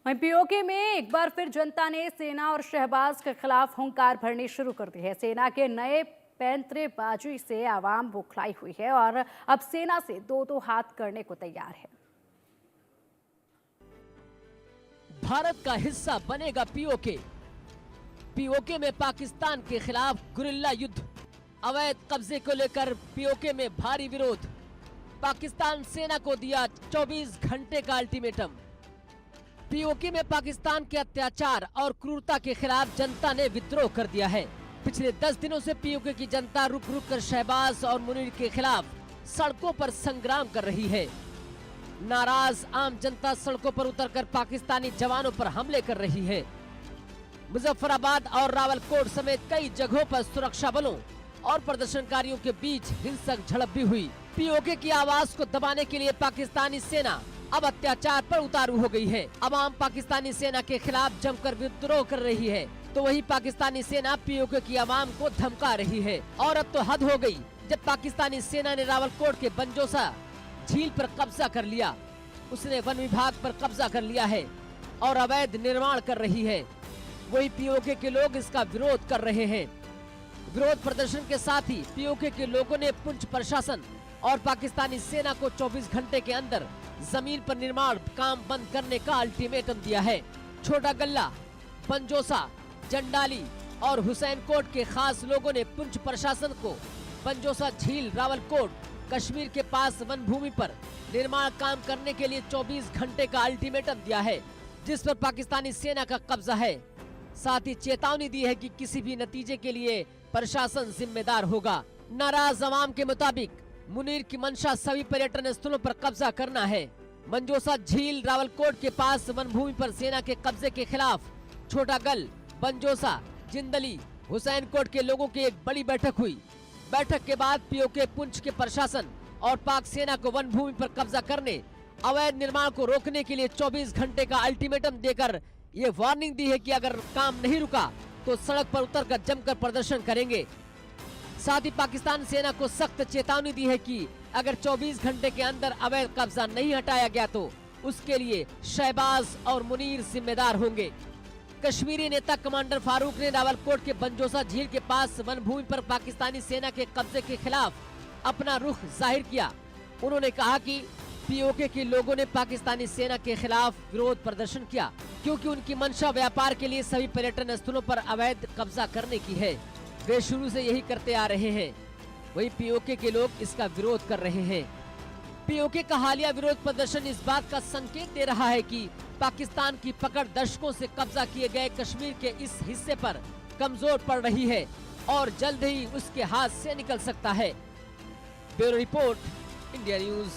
वहीं पीओके में एक बार फिर जनता ने सेना और शहबाज के खिलाफ हुंकार भरनी शुरू कर दी है। सेना के नए पैंतरेबाजी से आवाम बौखलाई हुई है और अब सेना से दो दो हाथ करने को तैयार है। भारत का हिस्सा बनेगा पीओके। पीओके में पाकिस्तान के खिलाफ गुरिल्ला युद्ध। अवैध कब्जे को लेकर पीओके में भारी विरोध। पाकिस्तान सेना को दिया 24 घंटे का अल्टीमेटम। पीओके में पाकिस्तान के अत्याचार और क्रूरता के खिलाफ जनता ने विद्रोह कर दिया है। पिछले 10 दिनों से पीओके की जनता रुक रुक कर शहबाज और मुनीर के खिलाफ सड़कों पर संग्राम कर रही है। नाराज आम जनता सड़कों पर उतरकर पाकिस्तानी जवानों पर हमले कर रही है। मुजफ्फराबाद और रावलकोट समेत कई जगहों पर सुरक्षा बलों और प्रदर्शनकारियों के बीच हिंसक झड़प भी हुई। पीओके की आवाज को दबाने के लिए पाकिस्तानी सेना अब अत्याचार पर उतारू हो गई है। अवाम पाकिस्तानी सेना के खिलाफ जमकर विद्रोह कर रही है, तो वही पाकिस्तानी सेना पीओके की आवाम को धमका रही है। और अब तो हद हो गई, जब पाकिस्तानी सेना ने रावलकोट के बंजोसा झील पर कब्जा कर लिया। उसने वन विभाग पर कब्जा कर लिया है और अवैध निर्माण कर रही है। वही पीओके के लोग इसका विरोध कर रहे हैं। विरोध प्रदर्शन के साथ ही पीओके के लोगों ने पुंछ प्रशासन और पाकिस्तानी सेना को 24 घंटे के अंदर जमीन पर निर्माण काम बंद करने का अल्टीमेटम दिया है। छोटा गल्ला, पंजोसा, जंडाली और हुसैनकोट के खास लोगों ने पुंछ प्रशासन को पंजोसा झील रावलकोट कश्मीर के पास वन भूमि पर निर्माण काम करने के लिए 24 घंटे का अल्टीमेटम दिया है, जिस पर पाकिस्तानी सेना का कब्जा है। साथ ही चेतावनी दी है कि किसी भी नतीजे के लिए प्रशासन जिम्मेदार होगा। नाराज अवाम के मुताबिक मुनीर की मंशा सभी पर्यटन स्थलों पर कब्जा करना है। मंजोसा झील रावलकोट के पास वन भूमि पर सेना के कब्जे के खिलाफ छोटा गल, बंजोसा, जिंदली, हुसैनकोट के लोगों की एक बड़ी बैठक हुई। बैठक के बाद पीओके पुंछ के प्रशासन और पाक सेना को वन भूमि पर कब्जा करने, अवैध निर्माण को रोकने के लिए 24 घंटे का अल्टीमेटम देकर ये वार्निंग दी है कि अगर काम नहीं रुका तो सड़क पर उतरकर जमकर प्रदर्शन करेंगे। साथ ही पाकिस्तान सेना को सख्त चेतावनी दी है कि अगर 24 घंटे के अंदर अवैध कब्जा नहीं हटाया गया तो उसके लिए शहबाज और मुनीर जिम्मेदार होंगे। कश्मीरी नेता कमांडर फारूक ने रावलकोट के बंजोसा झील के पास वन भूमि पर पाकिस्तानी सेना के कब्जे के खिलाफ अपना रुख जाहिर किया। उन्होंने कहा कि पीओके के लोगों ने पाकिस्तानी सेना के खिलाफ विरोध प्रदर्शन किया क्योंकि उनकी मंशा व्यापार के लिए सभी पर्यटन स्थलों पर अवैध कब्जा करने की है। वे शुरू से यही करते आ रहे हैं। वही पीओके के लोग इसका विरोध कर रहे हैं। पीओके का हालिया विरोध प्रदर्शन इस बात का संकेत दे रहा है कि पाकिस्तान की पकड़ दशकों से कब्जा किए गए कश्मीर के इस हिस्से पर कमजोर पड़ रही है और जल्द ही उसके हाथ से निकल सकता है। Bureau report, India news.